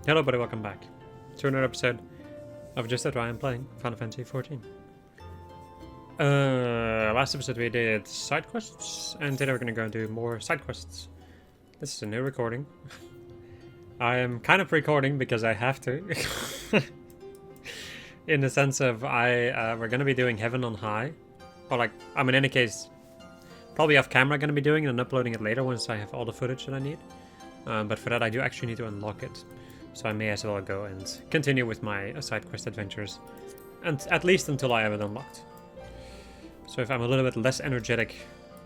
Hello buddy, welcome back to another episode of Just That I am playing Final Fantasy XIV. Last episode we did side quests, and today we're gonna go and do more side quests. This is a new recording. I am kind of recording because I have to. In the sense of we're gonna be doing Heaven on High. Or like, in any case, probably off camera gonna be doing it and uploading it later once I have all the footage that I need. But for that I do actually need to unlock it. So I may as well go and continue with my side quest adventures. And at least until I have it unlocked. So if I'm a little bit less energetic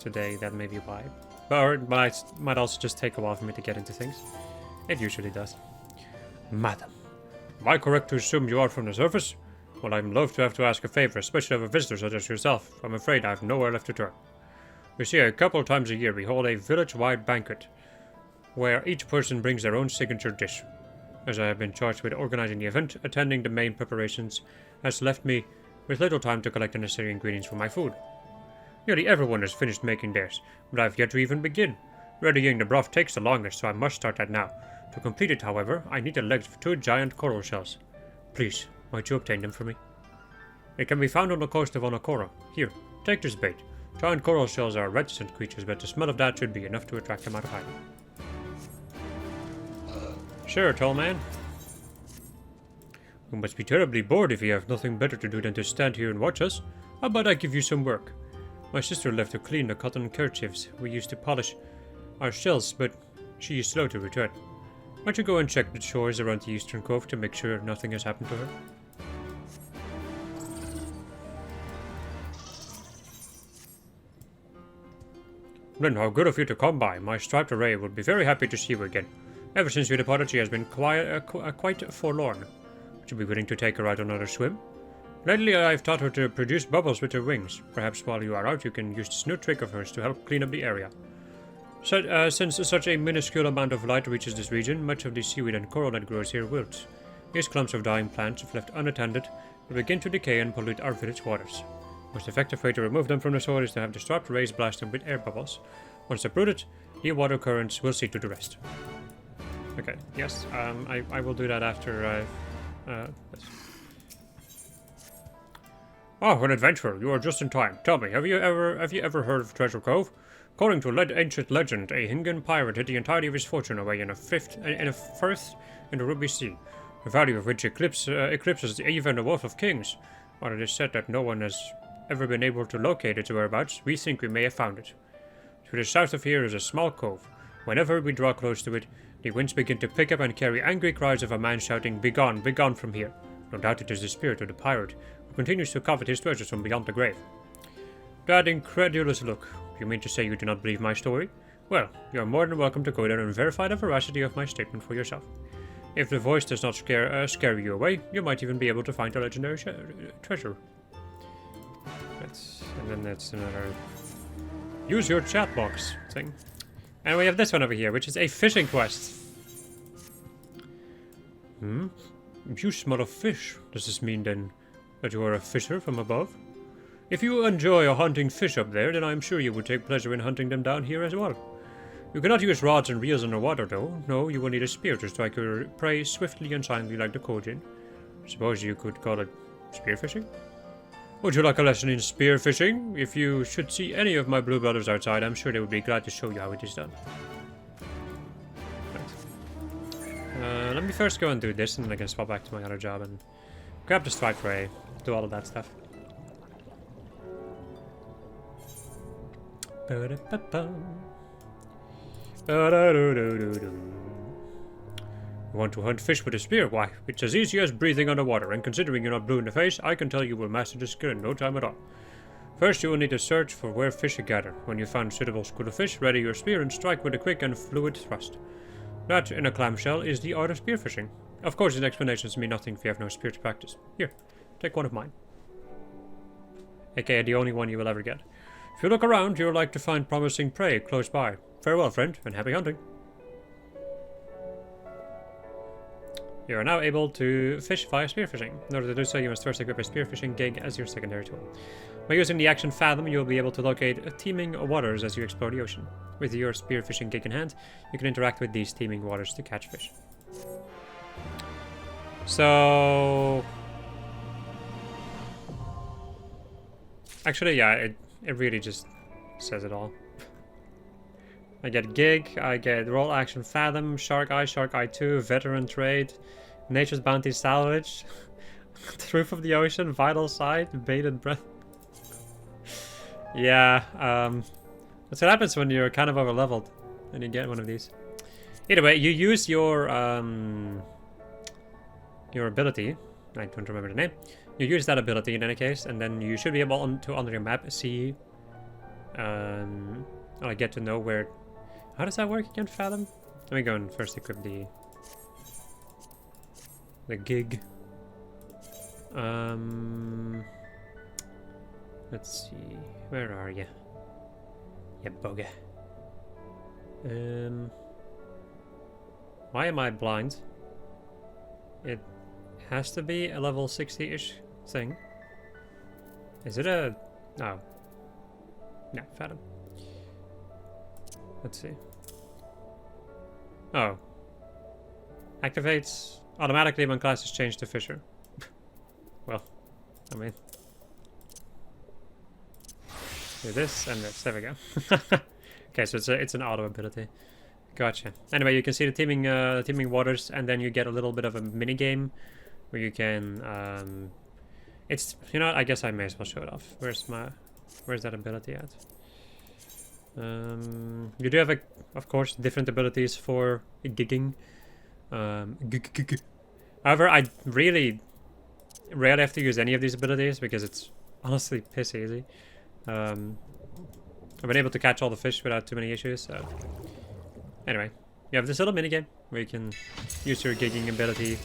today, that may be why. But it might also just take a while for me to get into things. It usually does. Madam, am I correct to assume you are from the surface? Well, I'm loath to have to ask a favor, especially of a visitor such as yourself. I'm afraid I have nowhere left to turn. You see, a couple times a year we hold a village-wide banquet, where each person brings their own signature dish. As I have been charged with organizing the event, attending the main preparations has left me with little time to collect the necessary ingredients for my food. Nearly everyone has finished making theirs, but I have yet to even begin. Readying the broth takes the longest, so I must start that now. To complete it, however, I need the legs of 2 giant coral shells. Please, might you obtain them for me? It can be found on the coast of Onokora. Here, take this bait. Giant coral shells are reticent creatures, but the smell of that should be enough to attract them out of hiding. Sure, tall man. You must be terribly bored if you have nothing better to do than to stand here and watch us. How about I give you some work? My sister left to clean the cotton kerchiefs we used to polish our shells, but she is slow to return. Why don't you go and check the shores around the eastern cove to make sure nothing has happened to her? Then how good of you to come by. My striped array would be very happy to see you again. Ever since you departed, she has been quite forlorn. Would you be willing to take her out on another swim? Lately, I've taught her to produce bubbles with her wings. Perhaps while you are out, you can use this new trick of hers to help clean up the area. Since such a minuscule amount of light reaches this region, much of the seaweed and coral that grows here wilts. These clumps of dying plants, if left unattended, will begin to decay and pollute our village waters. The most effective way to remove them from the soil is to have the striped arrays blast them with air bubbles. Once uprooted, the water currents will see to the rest. Okay, yes, I will do that after this. Oh, an adventurer! You are just in time. Tell me, have you ever heard of Treasure Cove? According to ancient legend, a Hingan pirate hid the entirety of his fortune away in a firth in the Ruby Sea, the value of which eclipses even the Wolf of Kings. While it is said that no one has ever been able to locate its whereabouts, we think we may have found it. To the south of here is a small cove. Whenever we draw close to it, the winds begin to pick up and carry angry cries of a man shouting, "Begone, begone from here." No doubt it is the spirit of the pirate, who continues to covet his treasures from beyond the grave. That incredulous look. You mean to say you do not believe my story? Well, you are more than welcome to go there and verify the veracity of my statement for yourself. If the voice does not scare you away, you might even be able to find the legendary treasure. And then that's another use your chat box thing. And we have this one over here, which is a fishing quest. You smell of fish. Does this mean then that you are a fisher from above? If you enjoy hunting fish up there, then I'm sure you would take pleasure in hunting them down here as well. You cannot use rods and reels underwater though. No, you will need a spear to strike your prey swiftly and silently like the Kojin. Suppose you could call it spearfishing? Would you like a lesson in spearfishing? If you should see any of my blue brothers outside, I'm sure they would be glad to show you how it is done. Right. Let me first go and do this, and then I can swap back to my other job and grab the striped ray, do all of that stuff. You want to hunt fish with a spear? Why, it's as easy as breathing underwater, and considering you're not blue in the face, I can tell you will master the skill in no time at all. First, you will need to search for where fish are gathered. When you found a suitable school of fish, ready your spear and strike with a quick and fluid thrust. That, in a clamshell, is the art of spearfishing. Of course, these explanations mean nothing if you have no spear to practice. Here, take one of mine. AKA the only one you will ever get. If you look around, you'll like to find promising prey close by. Farewell, friend, and happy hunting. You are now able to fish via spearfishing. In order to do so, you must first equip a spearfishing gig as your secondary tool. By using the action Fathom, you will be able to locate teeming waters as you explore the ocean. With your spearfishing gig in hand, you can interact with these teeming waters to catch fish. So actually, yeah, it really just says it all. I get Gig, I get Roll Action Fathom, Shark Eye 2, Veteran Trade, Nature's Bounty Salvage, Truth of the Ocean, Vital Sight, Baited Breath. Yeah, that's what happens when you're kind of overleveled and you get one of these. Either way, you use your ability. I don't remember the name. You use that ability in any case, and then you should be able to, on your map, see, or get to know where. How does that work again, Fathom? Let me go and first equip the Gig. Let's see. Where are you? You bugger. Why am I blind? It has to be a level 60-ish thing. Is it a... No. No, Fathom. Let's see. Oh. Activates automatically when classes change to Fisher. Well, I mean... Do this and this. There we go. Okay, so it's an auto ability. Gotcha. Anyway, you can see the teeming waters, and then you get a little bit of a mini game where you can. It's, you know what, I guess I may as well show it off. Where's that ability at? You do have of course different abilities for gigging. However, I really rarely have to use any of these abilities because it's honestly piss easy. I've been able to catch all the fish without too many issues, so... Anyway, you have this little minigame where you can use your gigging ability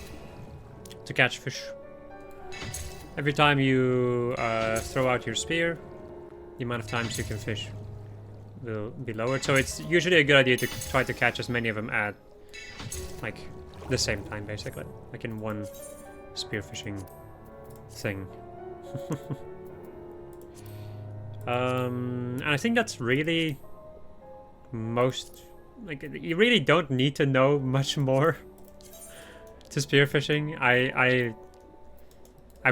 to catch fish. Every time you throw out your spear, the amount of times you can fish will be lowered. So it's usually a good idea to try to catch as many of them at, like, the same time, basically. Like in one spearfishing thing. And I think that's really most, like, you really don't need to know much more to spearfishing. I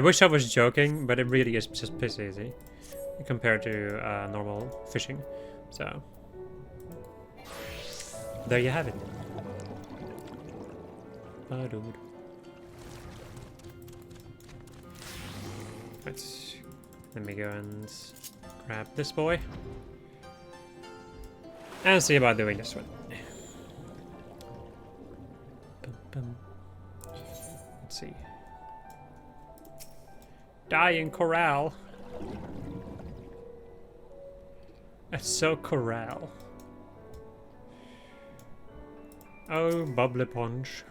wish I was joking, but it really is just piss easy compared to normal fishing. So there you have it. Let me go and grab this boy and see about doing this one. Let's see. Dying corral. That's so corral. Oh, bubbly punch.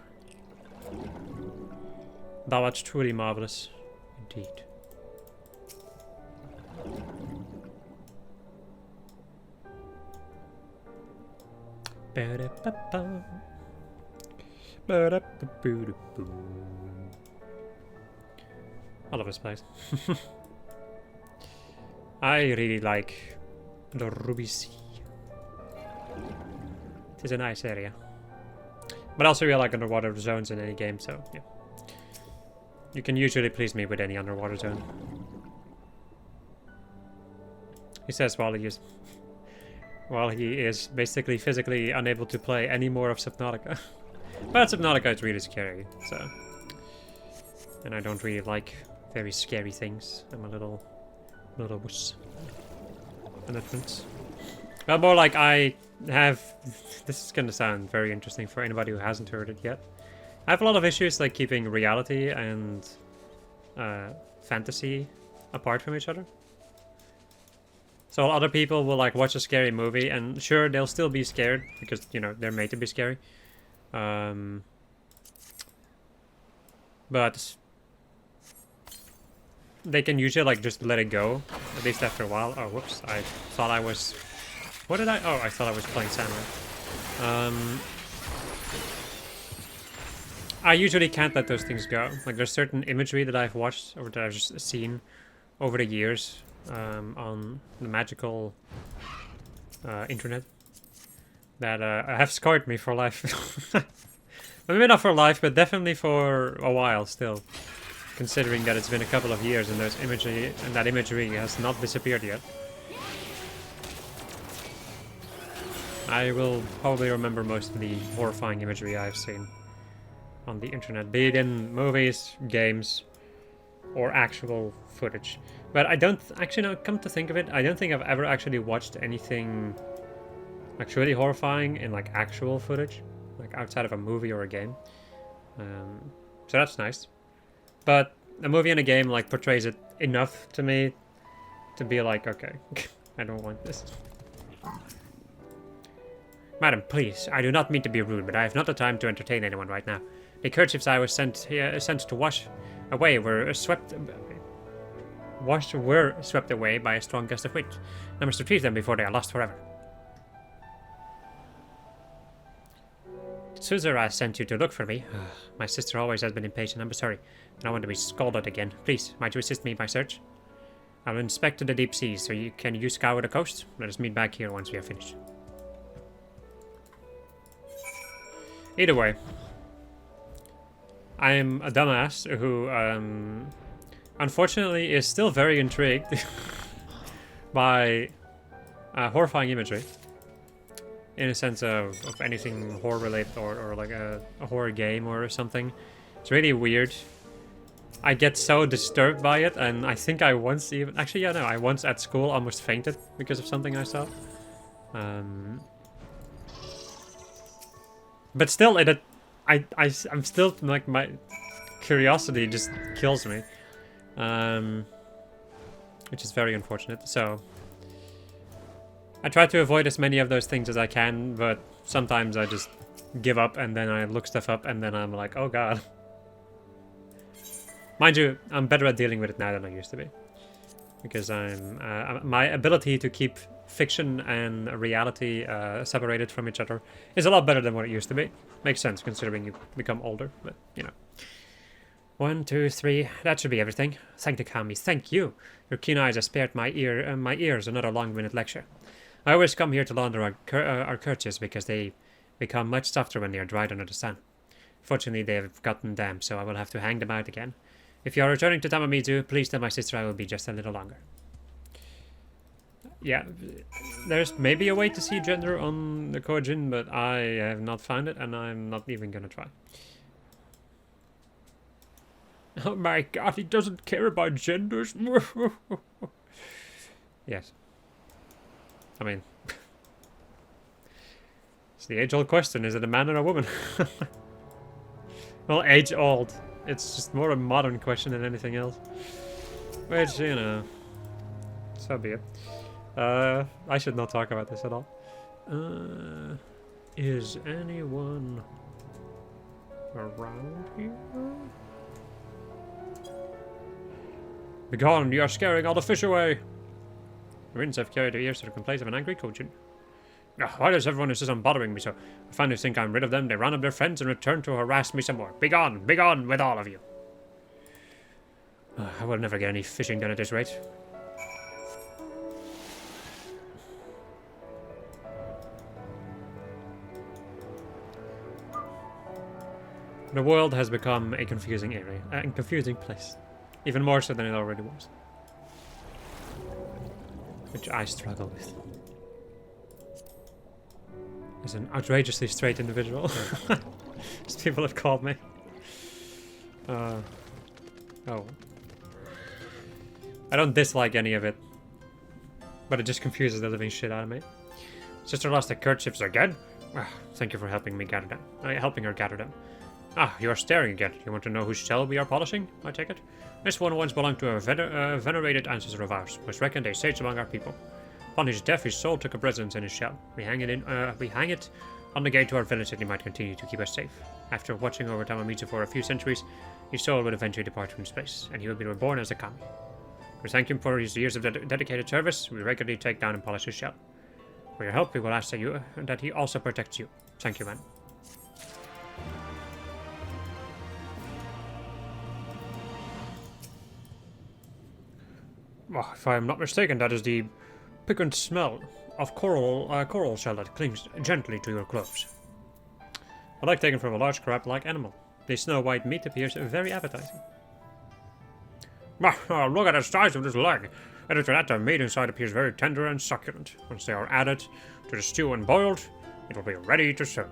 That was truly marvelous, indeed. I love this place. I really like the Ruby Sea. It is a nice area. But also we like underwater zones in any game, so yeah. You can usually please me with any underwater zone. He says while he is basically physically unable to play any more of Subnautica. But Subnautica is really scary, so... And I don't really like very scary things. I'm a little wuss. An difference. Well, more like I have... This is gonna sound very interesting for anybody who hasn't heard it yet. I have a lot of issues like keeping reality and fantasy apart from each other. So other people will like watch a scary movie and sure, they'll still be scared because, you know, they're made to be scary. But they can usually like just let it go, at least after a while. Oh, whoops, I thought I was... What did I... Oh, I thought I was playing Samurai. I usually can't let those things go. Like there's certain imagery that I've watched or that I've just seen over the years on the magical internet that have scarred me for life. Maybe not for life, but definitely for a while still. Considering that it's been a couple of years and those imagery and that imagery has not disappeared yet. I will probably remember most of the horrifying imagery I've seen on the internet, be it in movies, games, or actual footage. But I don't actually, now come to think of it, I don't think I've ever actually watched anything like truly horrifying in like actual footage, like outside of a movie or a game. So that's nice. But a movie and a game like portrays it enough to me to be like, okay, I don't want this. Madam, please, I do not mean to be rude, but I have not the time to entertain anyone right now. The kerchiefs I was sent to wash away were swept away by a strong gust of wind. I must retrieve them before they are lost forever. Suzera sent you to look for me. My sister always has been impatient. I'm sorry. I don't want to be scolded again. Please, might you assist me in my search? I will inspect the deep seas, so can you scour the coast? Let us meet back here once we have finished. Either way, I am a dumbass who, unfortunately, is still very intrigued by horrifying imagery. In a sense of anything horror-related or like a horror game or something. It's really weird. I get so disturbed by it, and I think I once even... Actually, yeah, no, I once at school almost fainted because of something I saw. But still, I'm still, like, my curiosity just kills me. Which is very unfortunate, so... I try to avoid as many of those things as I can, but sometimes I just give up and then I look stuff up and then I'm like, oh god. Mind you, I'm better at dealing with it now than I used to be. Because my ability to keep fiction and reality separated from each other is a lot better than what it used to be. Makes sense considering you become older, but you know. 1, 2, 3, that should be everything. Thank the Kami, thank you. Your keen eyes have spared my ears another long-winded lecture. I always come here to launder our kerchiefs because they become much softer when they are dried under the sun. Fortunately, they have gotten damp, so I will have to hang them out again. If you are returning to Tamamizu, please tell my sister I will be just a little longer. Yeah, there's maybe a way to see gender on the Kojin, but I have not found it, and I'm not even gonna try. Oh my god, he doesn't care about genders. Yes. I mean, it's the age-old question, is it a man or a woman? Well, age-old. It's just more a modern question than anything else. Which, you know, so be it. I should not talk about this at all. Is anyone around here? Begone, you are scaring all the fish away! The winds have carried the ears to the complaints of an angry Kojin. Why does everyone insist on bothering me so? I finally think I'm rid of them. They round up their friends and return to harass me some more. Begone! Begone with all of you! I will never get any fishing done at this rate. The world has become a confusing area, a confusing place. Even more so than it already was. Which I struggle with. As an outrageously straight individual. As people have called me. Oh. I don't dislike any of it. But it just confuses the living shit out of me. Sister lost the kerchiefs again? Thank you for helping me gather them. Helping her gather them. You are staring again. You want to know whose shell we are polishing? I take it. This one once belonged to a venerated ancestor of ours, was reckoned a sage among our people. Upon his death, his soul took a residence in his shell. We hang it on the gate to our village that he might continue to keep us safe. After watching over Tamamizu for a few centuries, his soul will eventually depart from space, and he will be reborn as a kami. We thank him for his years of dedicated service. We regularly take down and polish his shell. For your help, we will ask that he also protects you. Thank you, man. If I am not mistaken, that is the piquant smell of coral shell that clings gently to your clothes. I like taken from a large crab-like animal. The snow-white meat appears very appetizing. Oh, look at the size of this leg. Added to that, the meat inside appears very tender and succulent. Once they are added to the stew and boiled, it will be ready to serve.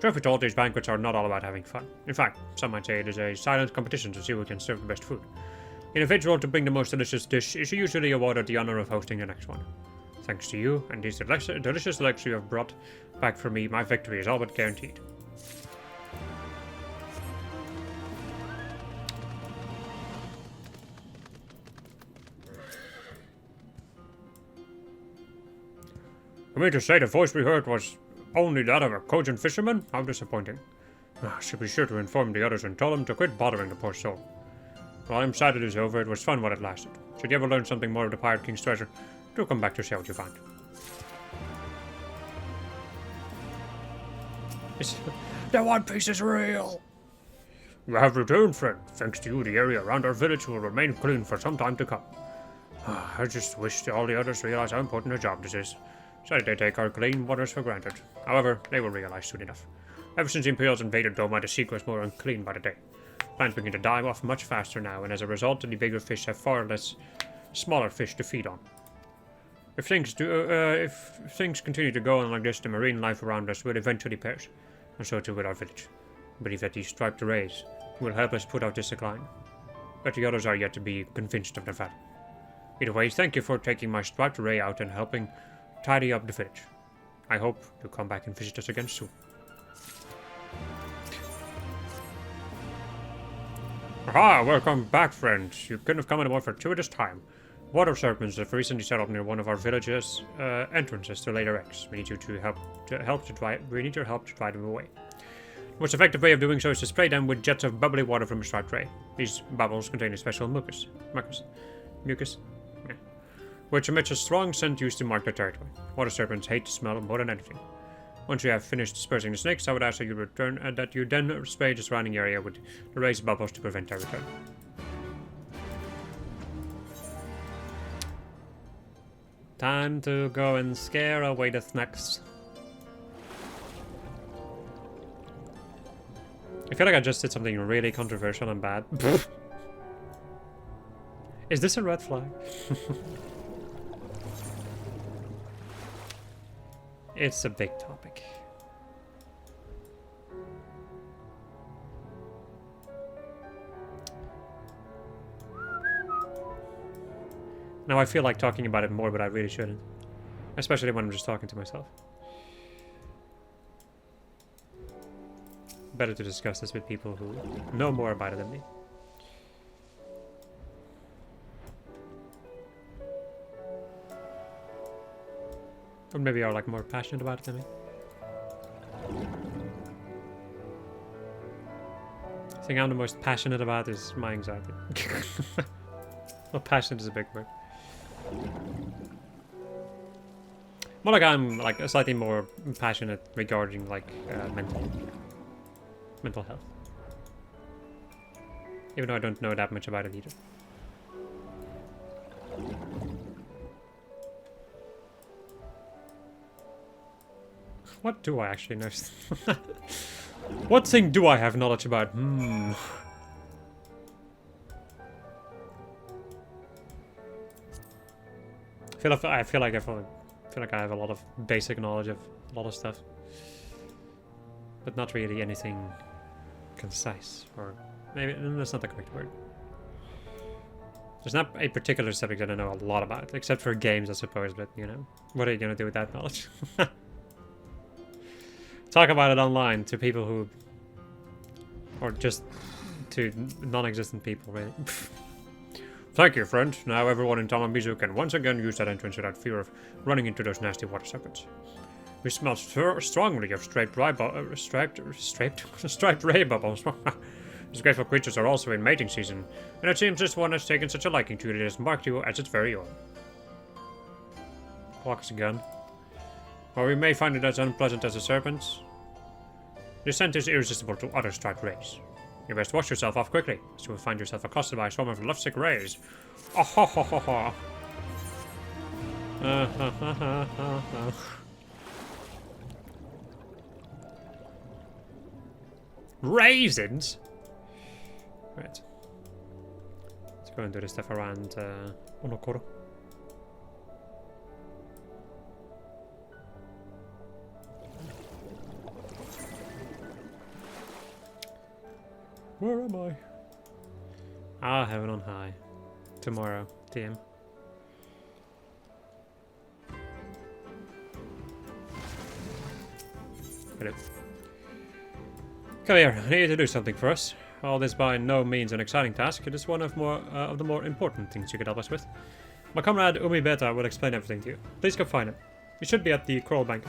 Truth be told, these banquets are not all about having fun. In fact, some might say it is a silent competition to see who can serve the best food. The individual to bring the most delicious dish is usually awarded the honor of hosting the next one. Thanks to you and these delicious legs you have brought back for me, my victory is all but guaranteed. I mean to say the voice we heard was only that of a cogent fisherman? How disappointing. I should be sure to inform the others and tell them to quit bothering the poor soul. Well, I'm sad it is over. It was fun while it lasted. Should you ever learn something more of the Pirate King's treasure, do come back to see what you found. The One Piece is real! You have returned, friend. Thanks to you, the area around our village will remain clean for some time to come. I just wish all the others realize how important a job this is. So they take our clean waters for granted. However, they will realize soon enough. Ever since the Imperials invaded Doma, the sea grows more unclean by the day. Plants begin to die off much faster now, and as a result, the bigger fish have far less smaller fish to feed on. If things continue to go on like this, the marine life around us will eventually perish, and so too will our village. I believe that these striped rays will help us put out this decline, but the others are yet to be convinced of their value. Either way, thank you for taking my striped ray out and helping tidy up the village. I hope you'll come back and visit us again soon. Aha, welcome back, friends. You couldn't have come in a more fortuitous time. Water serpents have recently set up near one of our village's entrances to lay their eggs. We need your help to drive them away. The most effective way of doing so is to spray them with jets of bubbly water from a striped ray. These bubbles contain a special mucus, which emits a strong scent used to mark their territory. Water serpents hate the smell more than anything. Once you have finished dispersing the snakes, I would ask that you then spray the surrounding area with the raised bubbles to prevent their return. Time to go and scare away the snakes. I feel like I just did something really controversial and bad. Is this a red flag? It's a big topic. Now I feel like talking about it more, but I really shouldn't. Especially when I'm just talking to myself. Better to discuss this with people who know more about it than me. Or maybe are like more passionate about it than me. The thing I'm the most passionate about is my anxiety. Well, passionate is a big word. More like I'm like slightly more passionate regarding like mental health. Even though I don't know that much about it either. What do I actually know? What thing do I have knowledge about? I feel like I have a lot of basic knowledge of a lot of stuff, but not really anything concise, or maybe that's not the correct word. There's not a particular subject that I know a lot about, except for games, I suppose. But you know, what are you gonna do with that knowledge? Talk about it online to people who, or just to non-existent people, really. Thank you, friend. Now everyone in Tamamizu can once again use that entrance without fear of running into those nasty water sockets. We smell strongly of striped ray bubbles. These grateful creatures are also in mating season, and it seems this one has taken such a liking to it, it has marked you as its very own. Clocks again. While we may find it as unpleasant as the serpents, the scent is irresistible to other striped rays. You best wash yourself off quickly, as you will find yourself accosted by a swarm of lovesick rays. Oh ho ho ho ho. Raisins? Right. Let's go and do the stuff around Onokoro. Where am I? Ah, heaven on high. Tomorrow, TM. Hello. Come here, I need you to do something for us. All this by no means an exciting task, it is one of the more important things you could help us with. My comrade Umi Beta will explain everything to you. Please go find him. He should be at the coral bank.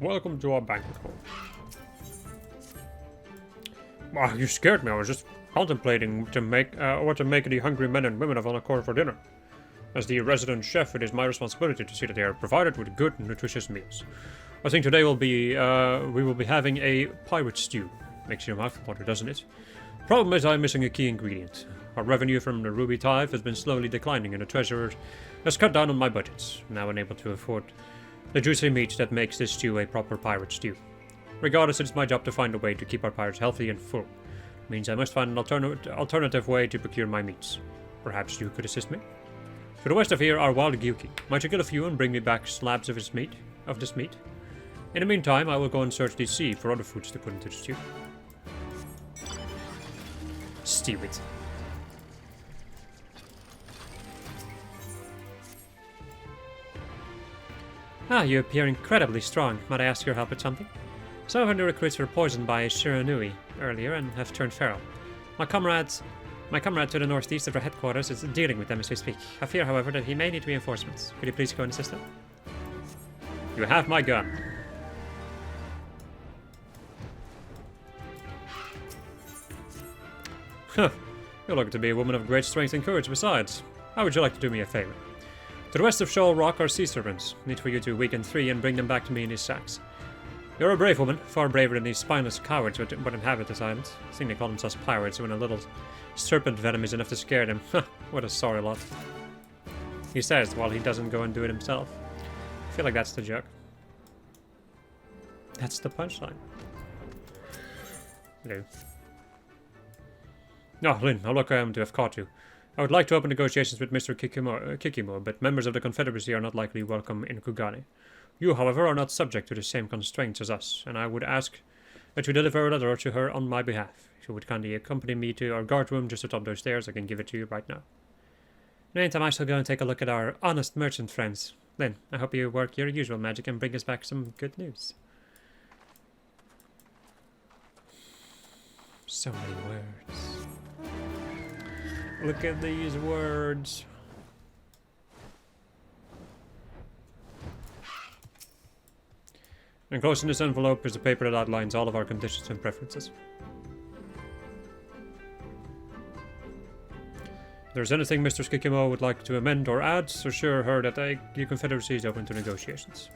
Welcome to our banquet hall. Wow, you scared me. I was just contemplating to make what to make the hungry men and women of Onokoro for dinner. As the resident chef, it is my responsibility to see that they are provided with good, nutritious meals. I think today we will be having a pirate stew. Makes your mouth water, doesn't it? Problem is, I'm missing a key ingredient. Our revenue from the ruby tithe has been slowly declining, and the treasurer has cut down on my budgets. I'm now unable to afford the juicy meat that makes this stew a proper pirate stew. Regardless, it's my job to find a way to keep our pirates healthy and full. It means I must find an alternative way to procure my meats. Perhaps you could assist me? To the west of here are wild gyuki. Might you kill a few and bring me back slabs of this meat? In the meantime, I will go and search the sea for other foods to put into the stew. Stew it. Ah, you appear incredibly strong. Might I ask your help with something? Some of the recruits were poisoned by a Shiranui earlier and have turned feral. My comrade to the northeast of our headquarters is dealing with them as we speak. I fear, however, that he may need reinforcements. Could you please go and assist him? You have my gun. Huh. You look to be a woman of great strength and courage besides. How would you like to do me a favor? To the west of Shoal Rock are sea serpents. Need for you to weaken 3 and bring them back to me in these sacks. You're a brave woman, far braver than these spineless cowards would inhabit this island. I think they call themselves pirates when a little serpent venom is enough to scare them. What a sorry lot. He says while he doesn't go and do it himself. I feel like that's the joke. That's the punchline. Hello. Oh, Lynn, how lucky I am to have caught you. I would like to open negotiations with Mr. Kikimo, but members of the Confederacy are not likely welcome in Kugane. You, however, are not subject to the same constraints as us, and I would ask that you deliver a letter to her on my behalf. If you would kindly accompany me to our guard room just atop those stairs, I can give it to you right now. In the meantime, I shall go and take a look at our honest merchant friends. Lynn, I hope you work your usual magic and bring us back some good news. So many words. Look at these words. Enclosed in this envelope is a paper that outlines all of our conditions and preferences. If there's anything Mr. Skikimo would like to amend or add, assure her that the Confederacy is open to negotiations.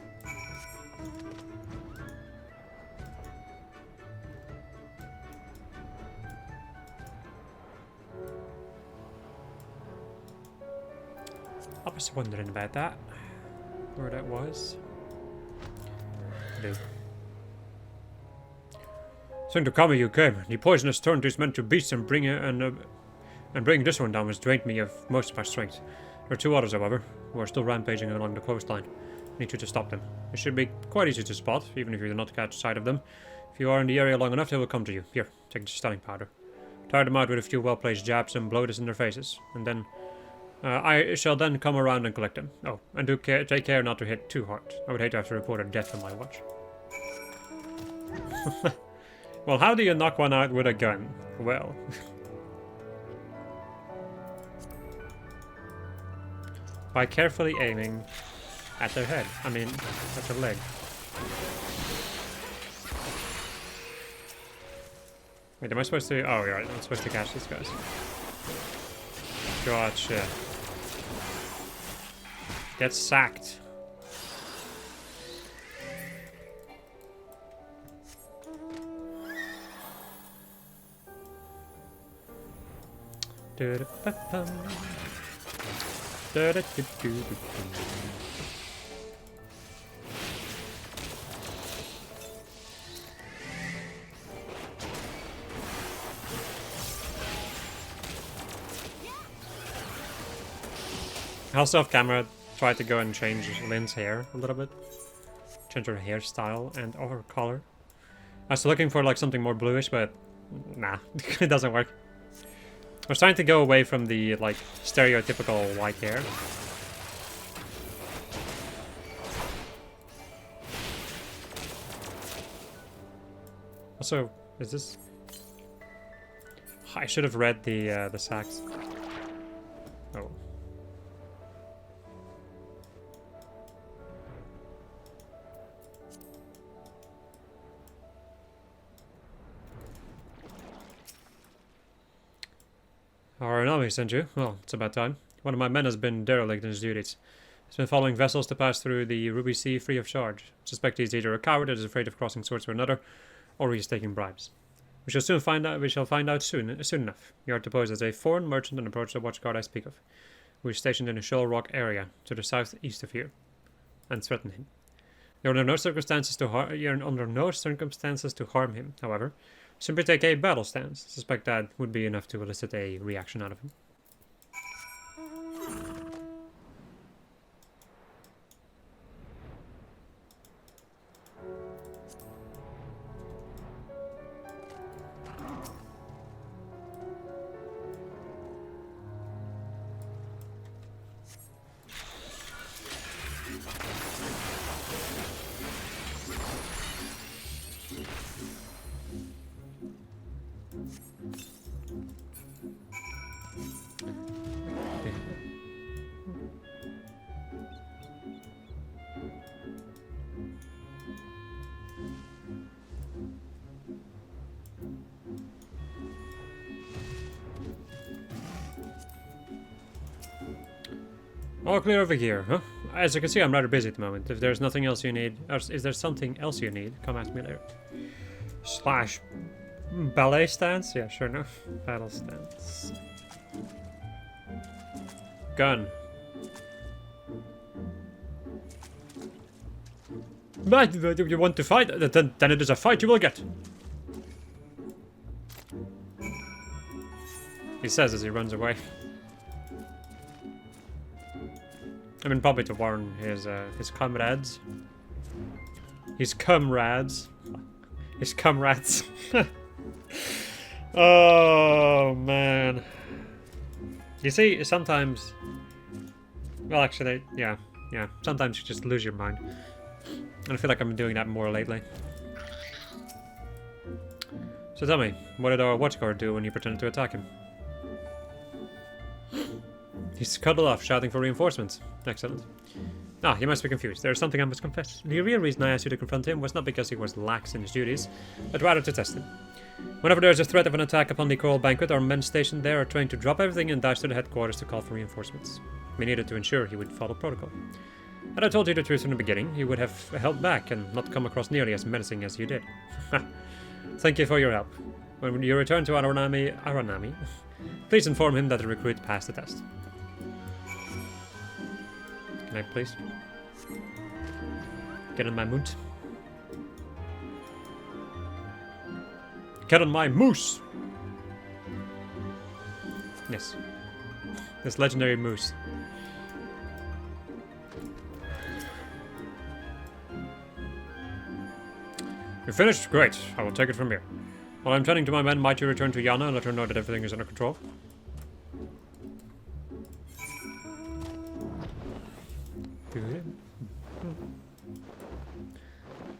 I was wondering about that. Where that was. Think to Kami you came. The poisonous turned these men to beasts and bringing this one down has drained me of most of my strength. There are 2 others, however, who are still rampaging along the coastline. I need you to stop them. It should be quite easy to spot, even if you do not catch sight of them. If you are in the area long enough, they will come to you. Here, take the stunning powder. Tire them out with a few well-placed jabs and blow this in their faces, and then I shall then come around and collect them. Oh, and take care not to hit too hard. I would hate to have to report a death on my watch. Well, how do you knock one out with a gun? Well... by carefully aiming at their head. I mean, at their leg. Wait, am I supposed to... oh, yeah, I'm supposed to catch these guys. Gotcha. Get sacked. Also off camera, try to go and change Lynn's hair a little bit. Change her hairstyle and her color. I was looking for like something more bluish, but nah, it doesn't work. I was trying to go away from the like stereotypical white hair. Also, is this? I should have read the sacks. Oh. Our enemy sent you? Well, it's about time. One of my men has been derelict in his duties. He's been following vessels to pass through the Ruby Sea free of charge. I suspect he's either a coward that is afraid of crossing swords with another, or he's taking bribes. We shall find out soon enough. You are to pose as a foreign merchant and approach the watchguard I speak of, who is stationed in the Shoal Rock area to the southeast of here, and threaten him. You're under no circumstances to harm him, however. Simply take a battle stance. Suspect that would be enough to elicit a reaction out of him. All clear over here, huh? As you can see, I'm rather busy at the moment. If there's nothing else you need, or is there something else you need, come ask me later. Slash ballet stance? Yeah, sure enough. Battle stance. Gun. But if you want to fight, then it is a fight you will get. He says as he runs away. I mean, probably to warn his comrades. His comrades. His comrades. Oh, man. You see, sometimes... Well, actually, yeah. Sometimes you just lose your mind. And I feel like I'm doing that more lately. So tell me, what did our watchguard do when you pretended to attack him? He scuttled off, shouting for reinforcements. Excellent. Ah, you must be confused. There is something I must confess. The real reason I asked you to confront him was not because he was lax in his duties, but rather to test him. Whenever there is a threat of an attack upon the Coral Banquet, our men stationed there are trained to drop everything and dash to the headquarters to call for reinforcements. We needed to ensure he would follow protocol. Had I told you the truth from the beginning, you would have held back and not come across nearly as menacing as you did. Thank you for your help. When you return to Aranami, please inform him that the recruit passed the test. Can I please get on my moot? Get on my moose! Yes. This legendary moose. You're finished? Great. I will take it from here. While I'm turning to my men, might you return to Yana and let her know that everything is under control?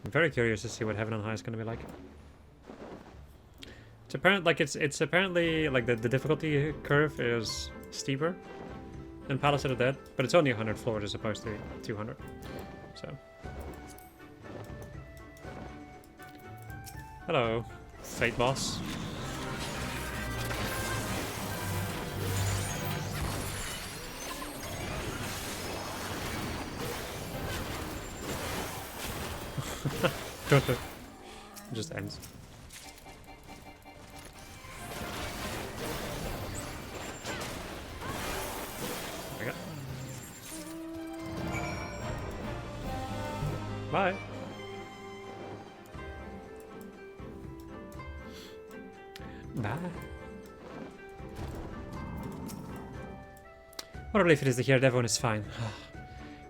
I'm very curious to see what Heaven on High is going to be like. It's apparent, like it's apparently like the difficulty curve is steeper than Palace of the Dead, but it's only 100 floors as opposed to 200. So, hello, Fate Boss. Don't look. It just ends. Okay. Bye. Bye. What a relief it is to hear that everyone is fine.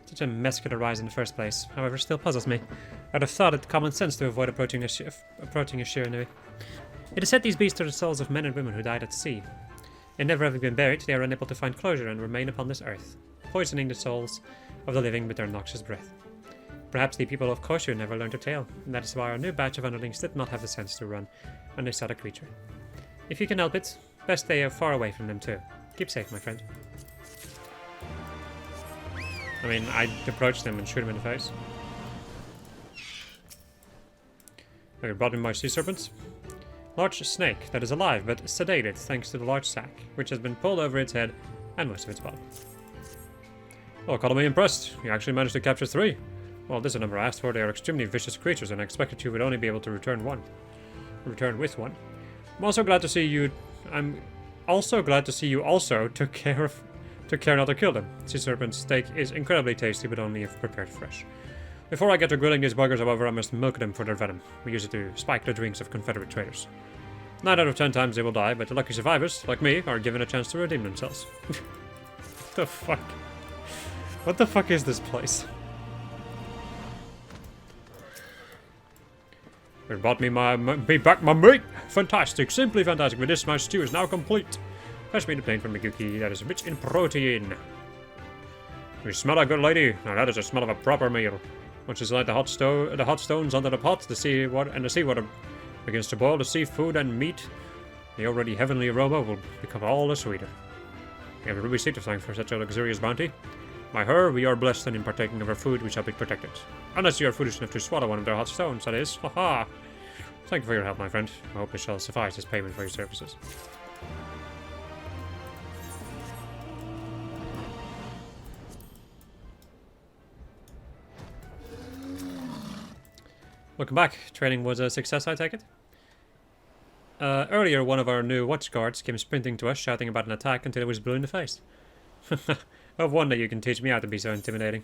Such a mess could arise in the first place. However, still puzzles me. I'd have thought it common sense to avoid approaching a Shiranui. It is said these beasts are the souls of men and women who died at sea. And never having been buried, they are unable to find closure and remain upon this earth, poisoning the souls of the living with their noxious breath. Perhaps the people of Koshu never learned a tale, and that is why our new batch of underlings did not have the sense to run when they saw the creature. If you can help it, best stay far away from them too. Keep safe, my friend. I mean, I'd approach them and shoot them in the face. Okay, brought me my sea serpent. Large snake that is alive but sedated thanks to the large sack, which has been pulled over its head and most of its body. Well, call me impressed. You actually managed to capture 3. Well, this is a number I asked for. They are extremely vicious creatures, and I expected you would only be able to return with one. I'm also glad to see you also took care not to kill them. Sea serpent steak is incredibly tasty, but only if prepared fresh. Before I get to grilling these buggers, however, I must milk them for their venom. We use it to spike the drinks of Confederate traders. 9 out of 10 times they will die, but the lucky survivors, like me, are given a chance to redeem themselves. What the fuck? What the fuck is this place? You brought me back my meat! Fantastic, simply fantastic. With this, my stew is now complete. Fetch me the plane from Mikuki that is rich in protein. You smell a good lady. Now that is the smell of a proper meal. Once you light the hot stones under the pot, the seawater begins to boil. The seafood and meat, the already heavenly aroma will become all the sweeter. We have a ruby seed to thank for such a luxurious bounty. By her, we are blessed, and in partaking of her food, we shall be protected. Unless you are foolish enough to swallow one of their hot stones, that is. Haha! Thank you for your help, my friend. I hope it shall suffice as payment for your services. Welcome back. Training was a success, I take it? Earlier, one of our new watch guards came sprinting to us, shouting about an attack until it was blue in the face. I have one that you can teach me how to be so intimidating.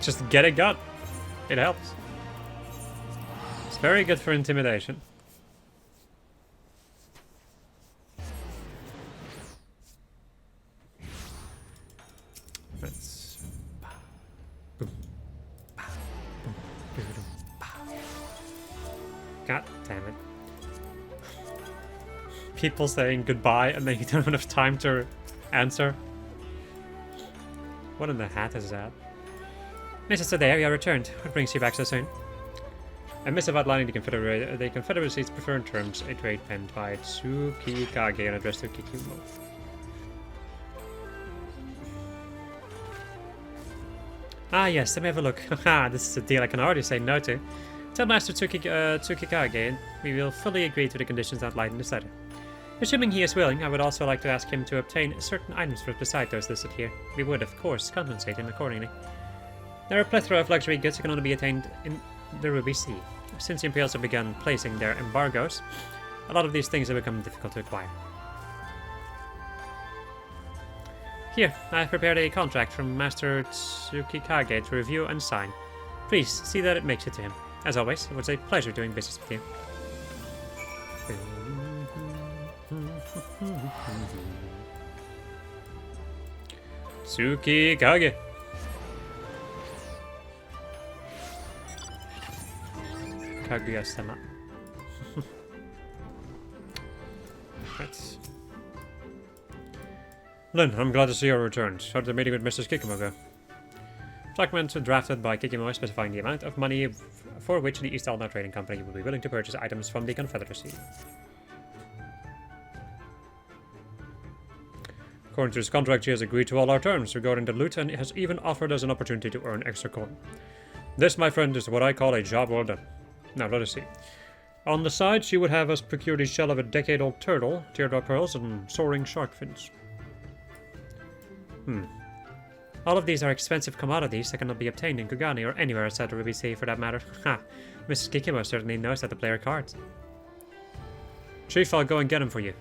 Just get a gun. It helps. It's very good for intimidation. Let's... God damn it. People saying goodbye and then you don't have enough time to answer. What in the hat is that? Mrs. Adair, you are returned. What brings you back so soon? A missive outlining the Confederacy's preferred terms, a trade penned by Tsukikage and addressed to Kikumo. Ah yes, let me have a look. Haha, this is a deal I can already say no to. Tell Master Tsukikage we will fully agree to the conditions outlined in this letter. Assuming he is willing, I would also like to ask him to obtain certain items for us beside those listed here. We would, of course, compensate him accordingly. There are a plethora of luxury goods that can only be attained in the Ruby Sea. Since the Imperials have begun placing their embargoes, a lot of these things have become difficult to acquire. Here, I have prepared a contract from Master Tsukikage to review and sign. Please, see that it makes it to him. As always, it was a pleasure doing business with you. Tsukikage. Kaguya-sama. Right. Lynn, I'm glad to see you returned. How did the meeting with Mrs. Kikimo go? Document drafted by Kikimo specifying the amount of money for which the East Alna Trading Company will be willing to purchase items from the Confederacy. According to his contract, he has agreed to all our terms regarding the loot and has even offered us an opportunity to earn extra coin. This, my friend, is what I call a job well done. Now, let us see. On the side, she would have us procure the shell of a decade-old turtle, teardrop pearls, and soaring shark fins. All of these are expensive commodities that cannot be obtained in Kugani or anywhere outside the Ruby Sea for that matter. Ha! Mrs. Kikimo certainly knows how to play her cards. Chief, I'll go and get them for you.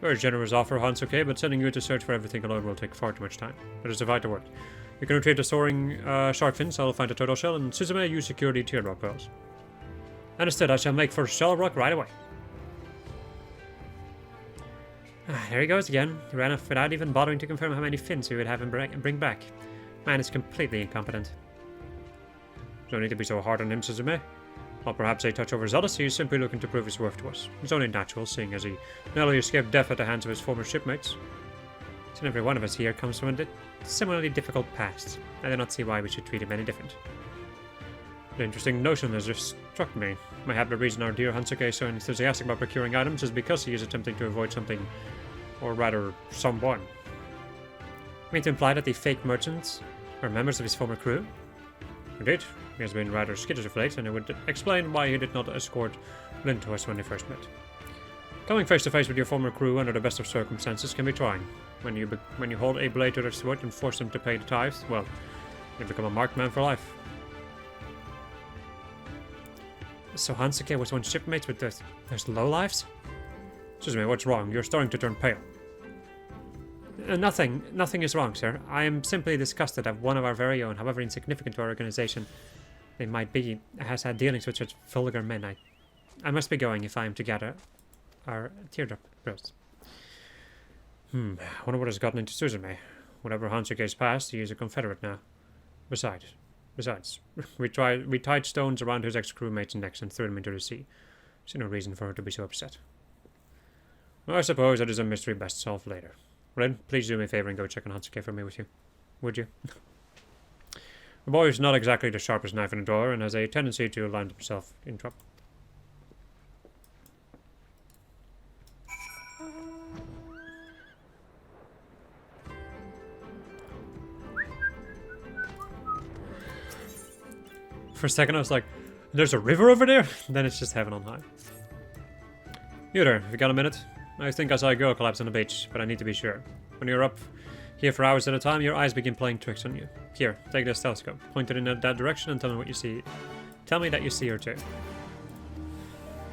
Very generous offer, Hansuke, but sending you to search for everything alone will take far too much time. Let us divide the work. You can retrieve the soaring shark fins, I'll find a turtle shell, and Suzume, you secure the teardrop pearls. Understood, I shall make for Shell Rock right away. There he goes again. He ran off without even bothering to confirm how many fins he would have him bring back. Man is completely incompetent. No need to be so hard on him, Suzume. Or perhaps a touch overzealous, he is simply looking to prove his worth to us. It's only natural, seeing as he narrowly escaped death at the hands of his former shipmates. Each and every one of us here comes from a similarly difficult past. I do not see why we should treat him any different. An interesting notion has just struck me. Mayhap the reason our dear Hansuke is so enthusiastic about procuring items is because he is attempting to avoid something, or rather, someone. I mean to imply that the fake merchants are members of his former crew? Indeed, he has been rather skittish of late, and it would explain why he did not escort Lin to us when they first met. Coming face to face with your former crew under the best of circumstances can be trying. When you hold a blade to their throat and force them to pay the tithes, well, you become a marked man for life. So Hansuke was once shipmates with those lowlifes? Excuse me, what's wrong? You're starting to turn pale. Nothing is wrong, sir. I am simply disgusted that one of our very own, however insignificant to our organization they might be, has had dealings with such vulgar men. I must be going if I am to gather our teardrop bros. I wonder what has gotten into Suzume. Whatever Hansuke's past, he is a Confederate now. Besides, we tied stones around his ex-crewmate's necks and threw them into the sea. See no reason for her to be so upset. Well, I suppose that is a mystery best solved later. Ren, please do me a favor and go check on Hansuke for me with you. Would you? The boy is not exactly the sharpest knife in the drawer and has a tendency to land himself in trouble. For a second I was like, there's a river over there? Then it's just heaven on high. You there, have you got a minute? I think I saw a girl collapse on the beach, but I need to be sure. When you're up here for hours at a time, your eyes begin playing tricks on you. Here, take this telescope, point it in that direction and tell me what you see. Tell me that you see her too.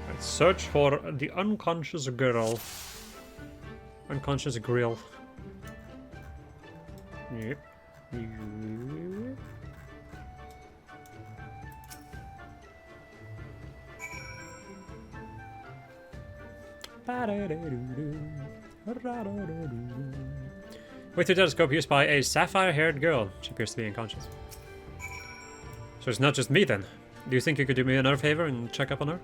Let's search for the unconscious girl. Unconscious grill. Yep. With your telescope, you spy a sapphire-haired girl. She appears to be unconscious. So it's not just me then. Do you think you could do me another favor and check up on her?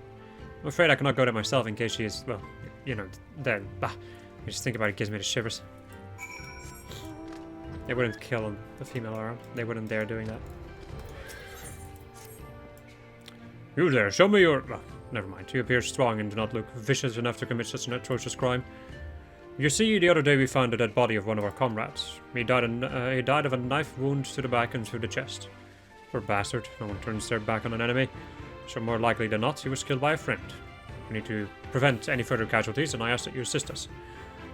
I'm afraid I cannot go there myself in case she is, well, you know, dead. Bah, I just think about it gives me the shivers. They wouldn't kill a female around. They wouldn't dare doing that. You there, show me your... Oh, never mind. You appear strong and do not look vicious enough to commit such an atrocious crime. You see, the other day we found the dead body of one of our comrades. He died of a knife wound to the back and through the chest. Poor bastard. No one turns their back on an enemy. So more likely than not, he was killed by a friend. We need to prevent any further casualties, and I ask that you assist us.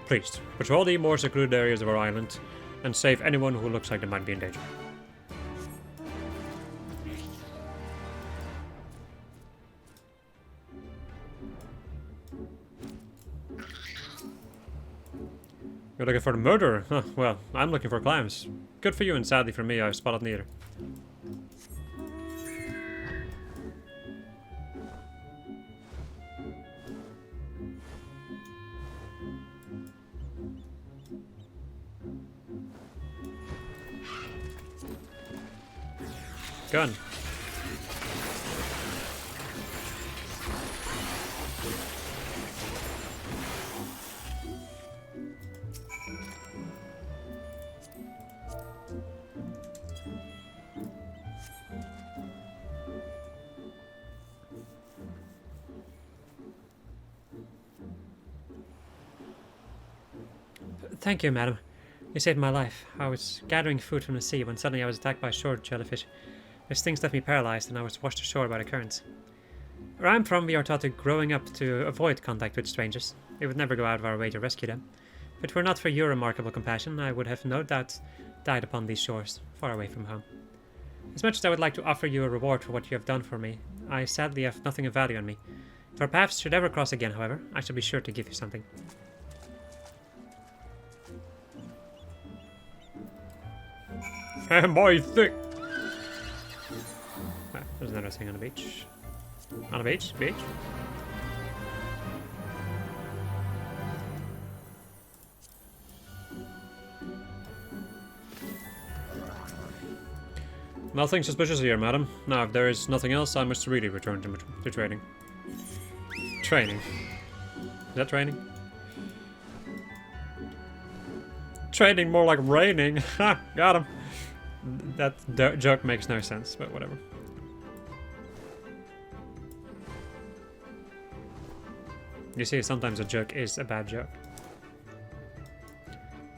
Please, patrol the more secluded areas of our island, and save anyone who looks like they might be in danger. You're looking for the murderer? Huh, well, I'm looking for clams. Good for you, and sadly for me, I spotted neither. Gun. Thank you, madam. You saved my life. I was gathering food from the sea when suddenly I was attacked by shore jellyfish. Their stings left me paralyzed and I was washed ashore by the currents. Where I'm from, we are taught growing up to avoid contact with strangers. We would never go out of our way to rescue them. If it were not for your remarkable compassion, I would have no doubt died upon these shores, far away from home. As much as I would like to offer you a reward for what you have done for me, I sadly have nothing of value on me. If our paths should ever cross again, however, I shall be sure to give you something. My thing! Ah, there's another thing on the beach. On the beach? Beach? Nothing suspicious here, madam. Now, if there is nothing else, I must really return to training. Training. Is that training? Training more like raining. Ha! Got him. That joke makes no sense, but whatever. You see, sometimes a joke is a bad joke.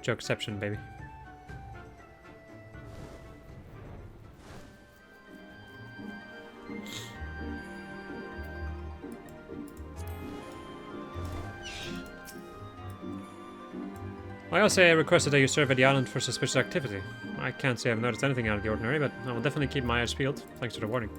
Jokeception, baby. I also requested that you serve at the island for suspicious activity. I can't say I've noticed anything out of the ordinary, but I will definitely keep my eyes peeled. Thanks for the warning.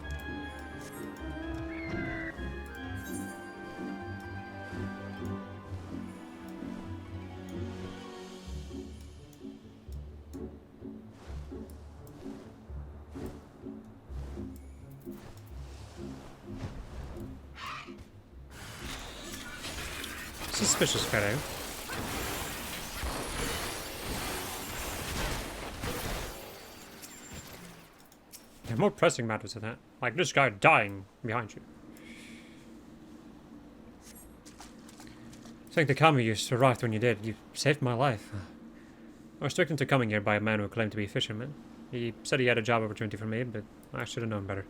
Suspicious fellow. There are more pressing matters than that. Like this guy dying behind you. Thank the Kami you survived when you did. You saved my life. I was tricked into coming here by a man who claimed to be a fisherman. He said he had a job opportunity for me, but I should have known better.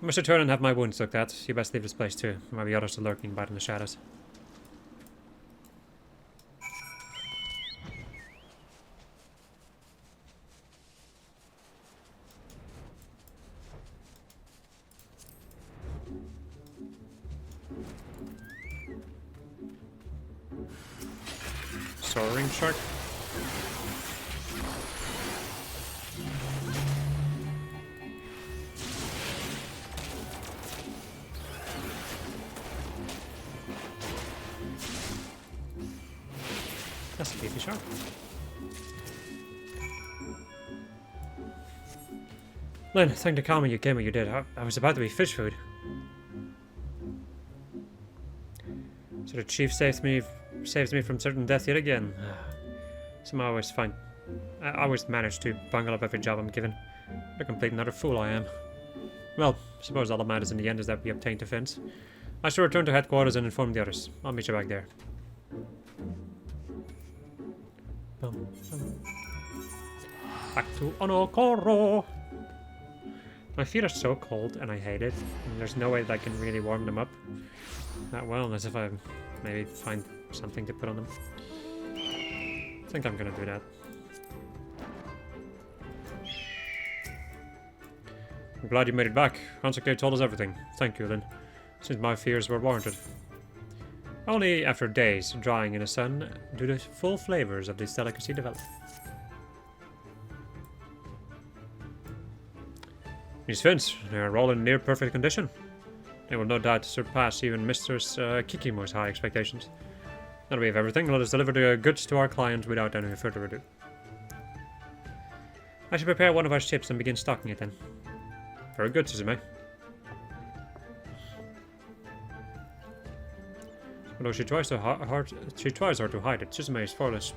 I must return and have my wounds looked at. You best leave this place too. There might be others lurking about in the shadows. Soaring shark. That's a baby shark. Lynn, thank the karma you gave me you did. I was about to be fish food. So the chief saves me from certain death yet again. Somehow I always manage to bungle up every job I'm given. What a complete and utter fool I am. Well, suppose all that matters in the end is that we obtained defense. I shall return to headquarters and inform the others. I'll meet you back there. Back to Onokoro. My feet are so cold and I hate it. And there's no way that I can really warm them up that well, unless if I maybe find something to put on them. I think I'm gonna do that. I'm glad you made it back. Hansuke told us everything. Thank you, Lynn. Since my fears were warranted. Only after days drying in the sun do the full flavors of this delicacy develop. These fins, they are all in near perfect condition. They will no doubt surpass even Mistress Kikimo's high expectations. Now that we have everything, let us deliver the goods to our client without any further ado. I should prepare one of our ships and begin stocking it then. Very good, Suzume. Although she tries hard to hide it, Suzume is far less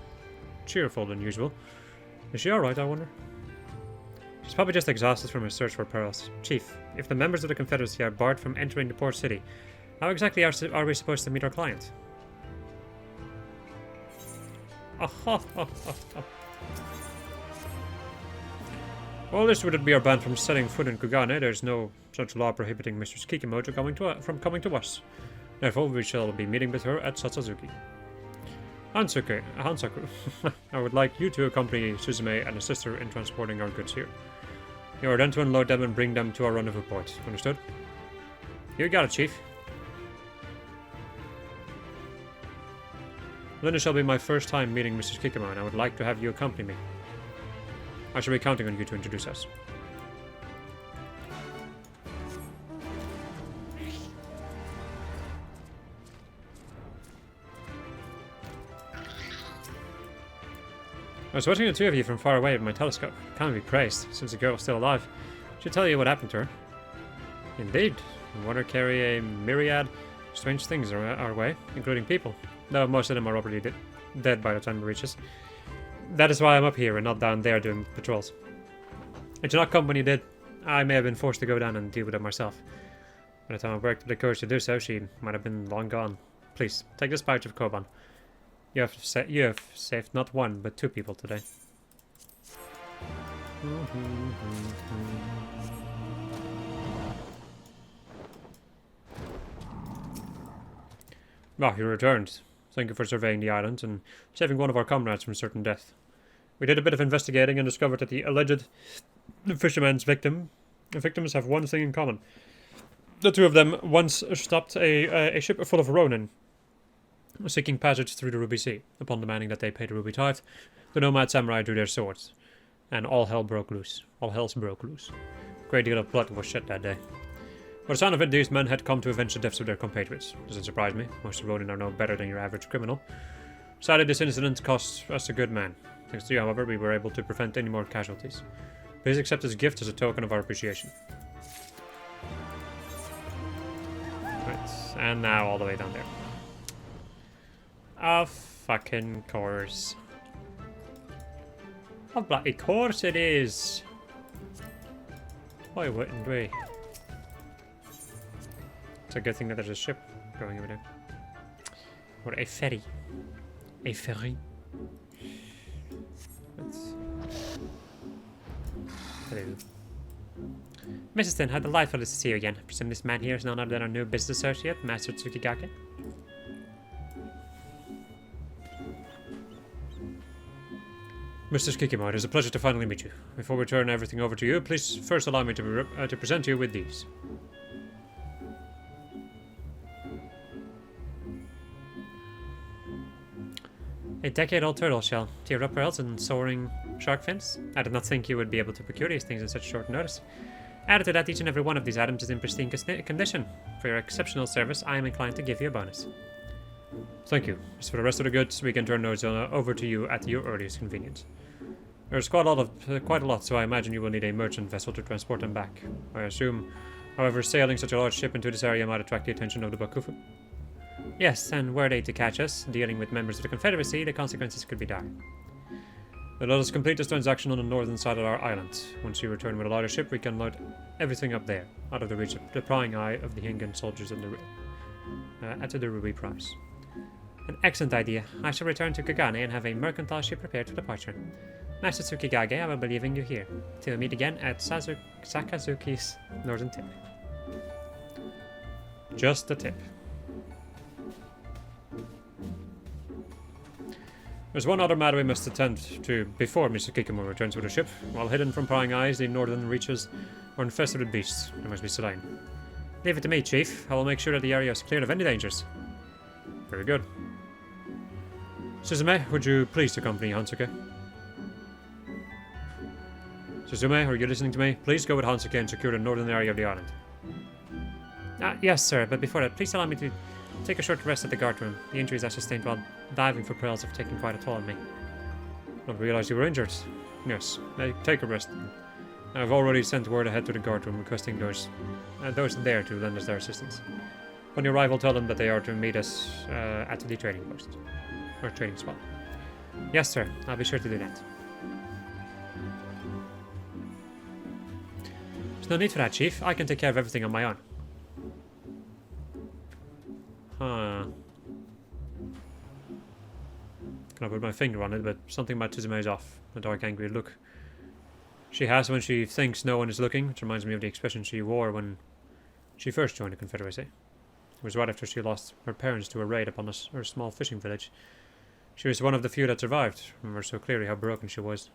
cheerful than usual. Is she alright, I wonder? She's probably just exhausted from her search for pearls. Chief, if the members of the Confederacy are barred from entering the port city, how exactly are we supposed to meet our client? Well, this would be our ban from setting foot in Kugane. There's no such law prohibiting Mistress Kikimo from coming to us. Therefore, we shall be meeting with her at Satsuzuki. Hansaku, I would like you to accompany Suzume and his sister in transporting our goods here. You are then to unload them and bring them to our rendezvous point. Understood? You got it, Chief. Then it shall be my first time meeting Mrs. Kikimo, and I would like to have you accompany me. I shall be counting on you to introduce us. I was watching the two of you from far away with my telescope. Can't be praised, since the girl was still alive. Should tell you what happened to her. Indeed, the water carry a myriad strange things our way, including people. Though most of them are already dead by the time it reaches. That is why I'm up here and not down there doing patrols. I do not come when you did, I may have been forced to go down and deal with it myself. By the time I worked with the courage to do so, she might have been long gone. Please, take this pouch of Koban. You have saved not one, but 2 people today. Ah, you returned. Thank you for surveying the island and saving one of our comrades from certain death. We did a bit of investigating and discovered that the alleged fisherman's victims have one thing in common. The 2 of them once stopped a ship full of Ronin, seeking passage through the Ruby Sea. Upon demanding that they pay the Ruby tithe, the nomad samurai drew their swords, and all hell broke loose. All hells broke loose. A great deal of blood was shed that day. By the sound of it, these men had come to avenge the deaths of their compatriots. Doesn't surprise me. Most Ronin are no better than your average criminal. Sadly, this incident cost us a good man. Thanks to you, however, we were able to prevent any more casualties. Please accept this gift as a token of our appreciation. Right, and now all the way down there. Of fucking course. Of bloody course it is. Why wouldn't we? It's a good thing that there's a ship going over there. Or a ferry. A ferry. Hello. Mrs. Tin, how delightful it is to see you again. I presume this man here is none other than our new business associate, Master Tsukigake. Mr. Kikimo, it is a pleasure to finally meet you. Before we turn everything over to you, please first allow me to present you with these. A decade-old turtle shell, teardrop pearls and soaring shark fins. I did not think you would be able to procure these things in such short notice. Added to that, each and every one of these items is in pristine condition. For your exceptional service, I am inclined to give you a bonus. Thank you. As for the rest of the goods, we can turn those over to you at your earliest convenience. There's quite a lot, so I imagine you will need a merchant vessel to transport them back. I assume, however, sailing such a large ship into this area might attract the attention of the Bakufu. Yes, and were they to catch us, dealing with members of the Confederacy, the consequences could be dire. But let us complete this transaction on the northern side of our island. Once you return with a larger ship, we can load everything up there, out of the reach of the prying eye of the Hingan soldiers at the Ruby price. An excellent idea. I shall return to Kagane and have a mercantile ship prepared for departure. Master Tsukigage, I will be leaving you here. Till we meet again at Sakazuki's northern tip. Just the tip. There's one other matter we must attend to before Mr. Kikimo returns with the ship. While hidden from prying eyes, the northern reaches are infested with beasts. They must be slain. Leave it to me, Chief. I will make sure that the area is cleared of any dangers. Very good. Suzume, would you please accompany Hansuke? Suzume, are you listening to me? Please go with Hansuke and secure the northern area of the island. Yes, sir, but before that, please allow me to take a short rest at the guard room. The injuries I sustained while diving for pearls have taken quite a toll on me. Not realized you were injured. Yes, take a rest. I've already sent word ahead to the guard room requesting those there to lend us their assistance. On your arrival, tell them that they are to meet us at the trading post. Or trading spot. Yes, sir. I'll be sure to do that. There's no need for that, Chief. I can take care of everything on my own. Huh. Can I put my finger on it, but something about Suzume is off. A dark, angry look she has when she thinks no one is looking, which reminds me of the expression she wore when she first joined the Confederacy. It was right after she lost her parents to a raid upon her small fishing village. She was one of the few that survived. Remember so clearly how broken she was.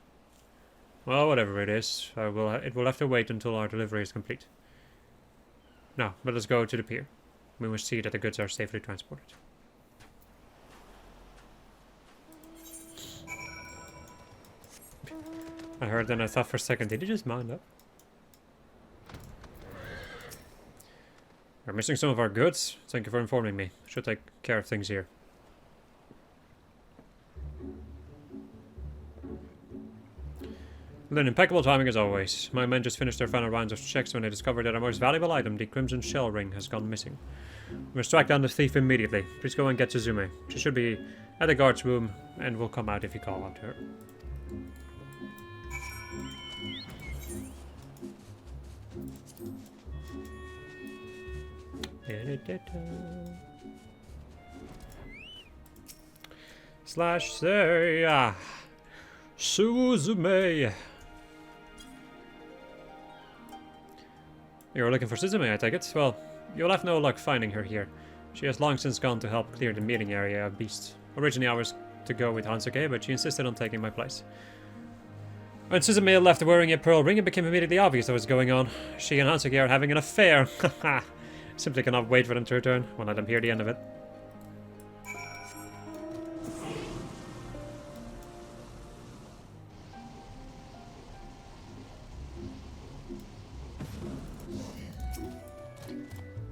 Well, whatever it is, it will have to wait until our delivery is complete. Now, let us go to the pier. We must see that the goods are safely transported. I heard and I thought for a second, did you just mount up? We're missing some of our goods. Thank you for informing me. Should take care of things here. Then impeccable timing as always. My men just finished their final rounds of checks when they discovered that our most valuable item, the Crimson Shell Ring, has gone missing. We must track down the thief immediately. Please go and get Suzume. She should be at the guard's room and will come out if you call out to her. Slash say Suzume. You're looking for Suzume, I take it? Well, you'll have no luck finding her here. She has long since gone to help clear the meeting area of beasts. Originally I was to go with Hansuke, but she insisted on taking my place. When Suzume left wearing a pearl ring, it became immediately obvious what was going on. She and Hansuke are having an affair. Simply cannot wait for them to return. Won't let them hear the end of it.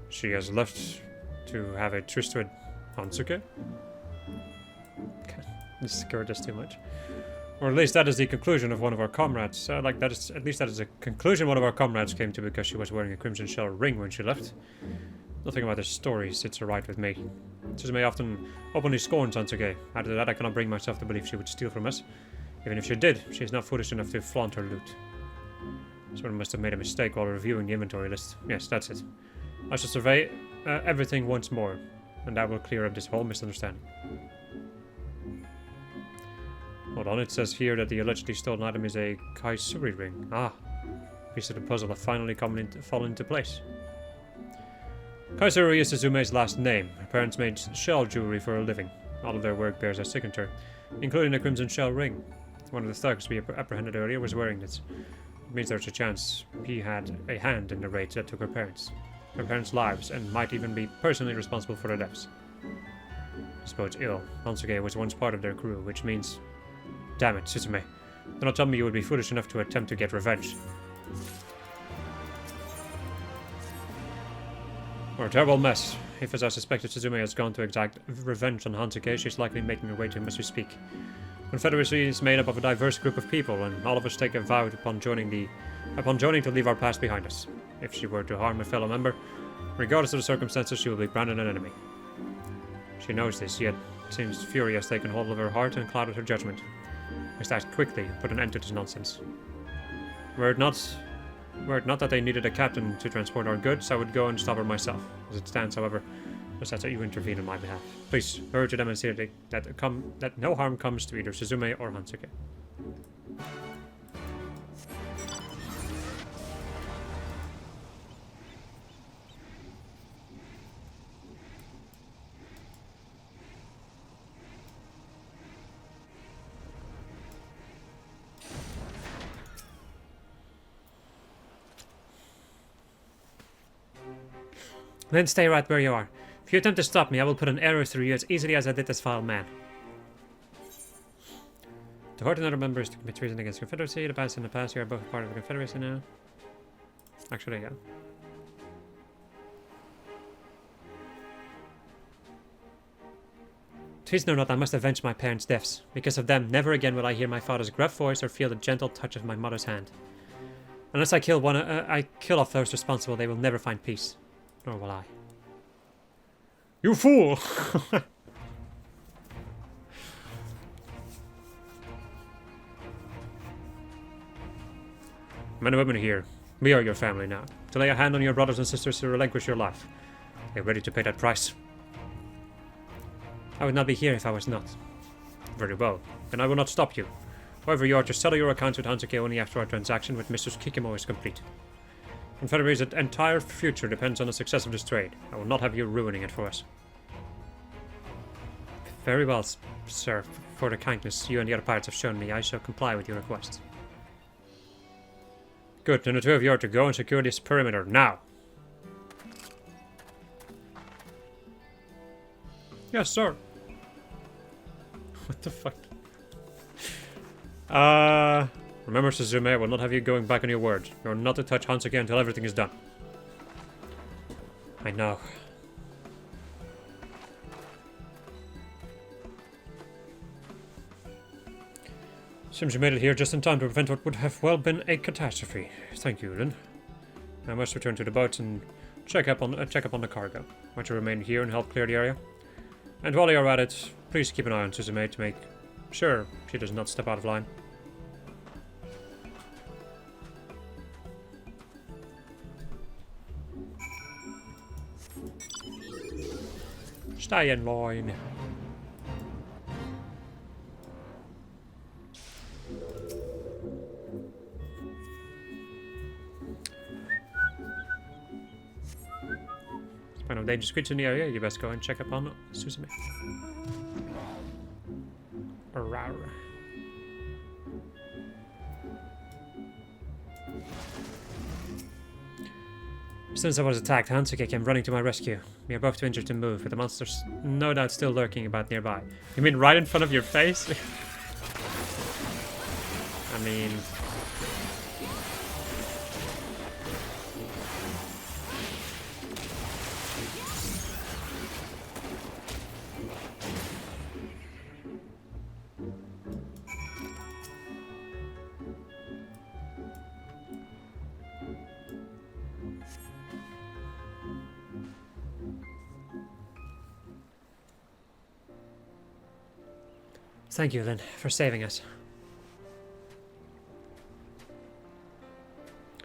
She has left to have a tryst with Hansuke? This scared us too much. Or at least that is the conclusion of one of our comrades. At least that is a conclusion one of our comrades came to because she was wearing a crimson shell ring when she left. Nothing about this story sits right with me. Suzume often openly scorns Hansuke. Added to that, I cannot bring myself to believe she would steal from us. Even if she did, she is not foolish enough to flaunt her loot. Someone must have made a mistake while reviewing the inventory list. Yes, that's it. I shall survey everything once more, and that will clear up this whole misunderstanding. Hold on, it says here that the allegedly stolen item is a Kaisuri ring. Ah, piece of the puzzle have finally fallen into place. Kaisuri is Suzume's last name. Her parents made shell jewelry for a living. All of their work bears her signature, including the crimson shell ring. One of the thugs we apprehended earlier was wearing this. It means there's a chance he had a hand in the raid that took her parents' lives, and might even be personally responsible for their deaths. I suppose ill. Hansuke was once part of their crew, which means... Damn it, Suzume. Do not tell me you would be foolish enough to attempt to get revenge. We're a terrible mess. If, as I suspected, Suzume has gone to exact revenge on Hansuke, she's likely making her way to him as we speak. Confederacy is made up of a diverse group of people, and all of us take a vow upon joining to leave our past behind us. If she were to harm a fellow member, regardless of the circumstances, she will be branded an enemy. She knows this, yet seems furious taken hold of her heart and clouded her judgment. I must act quickly and put an end to this nonsense. Were it not that they needed a captain to transport our goods, I would go and stop her myself. As it stands, however, just ask that you intervene on my behalf. Please, hurry to demonstrate that no harm comes to either Suzume or Hansuke. Then stay right where you are. If you attempt to stop me, I will put an arrow through you as easily as I did this foul man. To hurt another member is to commit treason against the Confederacy. The past and the past, you are both part of the Confederacy now. Actually, yeah. Please know not I must avenge my parents' deaths. Because of them, never again will I hear my father's gruff voice or feel the gentle touch of my mother's hand. Unless I kill off those responsible, they will never find peace. Nor will I. You fool! Men and women here, we are your family now. To lay a hand on your brothers and sisters to relinquish your life. Are you ready to pay that price? I would not be here if I was not. Very well, then I will not stop you. However, you are to settle your accounts with Hansuke only after our transaction with Mr. Kikimo is complete. Confederacy's entire future depends on the success of this trade. I will not have you ruining it for us. Very well, sir. For the kindness you and the other pirates have shown me, I shall comply with your request. Good, then the two of you are to go and secure this perimeter, now! Yes, sir. What the fuck? Remember, Suzume, I will not have you going back on your word. You are not to touch Hansuke until everything is done. I know. Seems you made it here just in time to prevent what would have well been a catastrophe. Thank you, Lin. I must return to the boats and check up on the cargo. Want to remain here and help clear the area? And while you're at it, please keep an eye on Suzume to make sure she does not step out of line. Stay in line. Find no dangerous creatures in the area. You best go and check up on Suzume. Rawr. Since I was attacked, Hansuke came running to my rescue. We are both too injured to move, but the monster's no doubt still lurking about nearby. You mean right in front of your face? I mean... Thank you, Lynn, for saving us.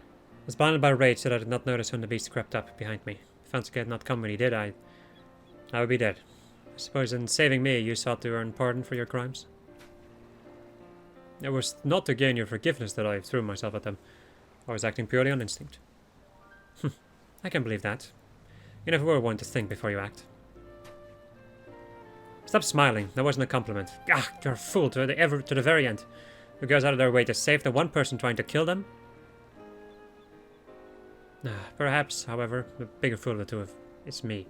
I was blinded by rage that I did not notice when the beast crept up behind me. If Hansuke had not come when he did, I would be dead. I suppose in saving me, you sought to earn pardon for your crimes? It was not to gain your forgiveness that I threw myself at them. I was acting purely on instinct. I can believe that. You never were one to think before you act. Stop smiling. That wasn't a compliment. Ah, you're a fool to the very end. Who goes out of their way to save the one person trying to kill them? Perhaps, however, the bigger fool of the two is me.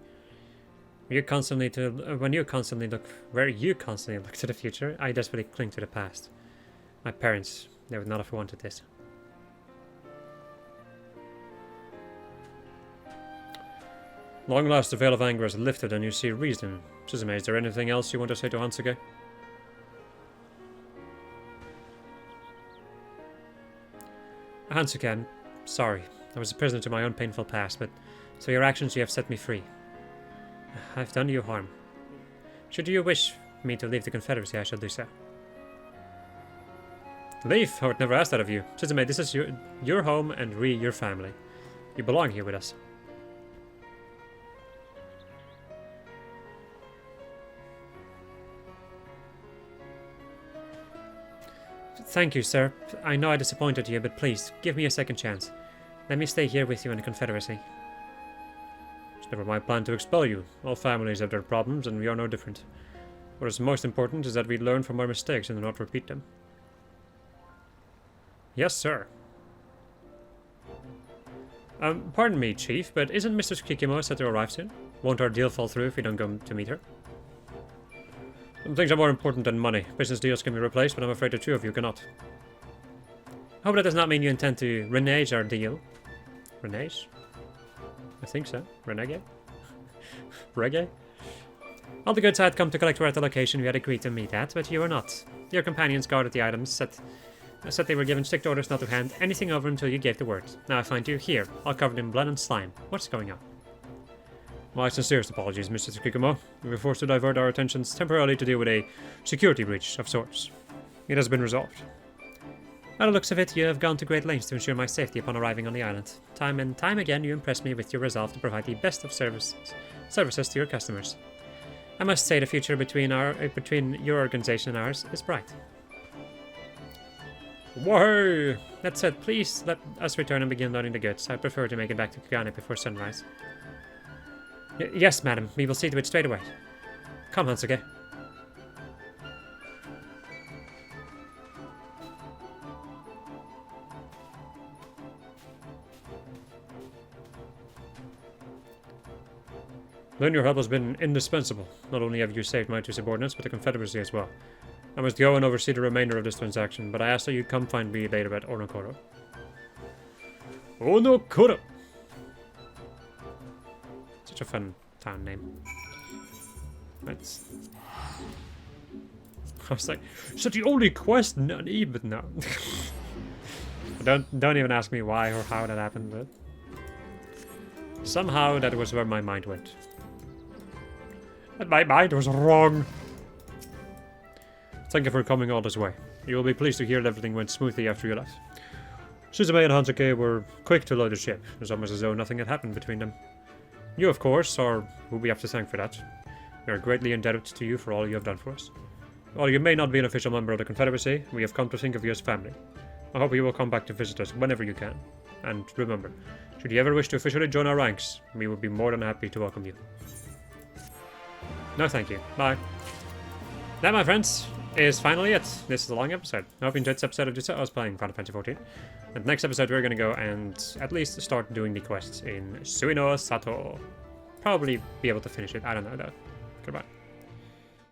When you constantly look to the future, I desperately cling to the past. My parents, they would not have wanted this. Long last, the veil of anger is lifted and you see reason. Suzume, is there anything else you want to say to Hansuke? Hansuke, I'm sorry. I was a prisoner to my own painful past, but through your actions you have set me free. I've done you harm. Should you wish me to leave the Confederacy, I shall do so. Leave? I would never ask that of you. Suzume, this is your home and your family. You belong here with us. Thank you, sir. I know I disappointed you, but please, give me a second chance. Let me stay here with you in the Confederacy. It's never my plan to expel you. All families have their problems, and we are no different. What is most important is that we learn from our mistakes and do not repeat them. Yes, sir. Pardon me, Chief, but isn't Mrs. Kikimo set to arrive soon? Won't our deal fall through if we don't go to meet her? Some things are more important than money. Business deals can be replaced, but I'm afraid the two of you cannot. Hope that does not mean you intend to renege our deal. Renege? I think so. Renegade? Reggae? All the goods had come to collect were at the location we had agreed to meet at, but you were not. Your companions guarded the items, said they were given strict orders not to hand anything over until you gave the word. Now I find you here, all covered in blood and slime. What's going on? My sincerest apologies, Mr. Tsukikumo. We were forced to divert our attentions temporarily to deal with a security breach of sorts. It has been resolved. By the looks of it, you have gone to great lengths to ensure my safety upon arriving on the island. Time and time again, you impress me with your resolve to provide the best of services to your customers. I must say the future between your organization and ours is bright. Whoa! That said, please let us return and begin loading the goods. I prefer to make it back to Kagane before sunrise. Yes, madam. We will see to it straight away. Come, Hansuke. Then your help has been indispensable. Not only have you saved my two subordinates, but the Confederacy as well. I must go and oversee the remainder of this transaction, but I ask that you come find me later at Onokoro. Onokoro! Such a fun town name. Right. I was like, is that the only quest? Nani, but no. Don't even ask me why or how that happened, but somehow that was where my mind went. And my mind was wrong. Thank you for coming all this way. You will be pleased to hear that everything went smoothly after you left. Suzume and Hansuke were quick to load the ship. It was almost as though nothing had happened between them. You, of course, are who we have to thank for that. We are greatly indebted to you for all you have done for us. While you may not be an official member of the Confederacy, we have come to think of you as family. I hope you will come back to visit us whenever you can. And remember, should you ever wish to officially join our ranks, we would be more than happy to welcome you. No thank you. Bye. That, my friends, is finally it. This is a long episode. I hope you enjoyed this episode of just I was playing Final Fantasy XIV. And next episode we're going to go and at least start doing the quests in Suino Sato. Probably be able to finish it. I don't know though. Goodbye.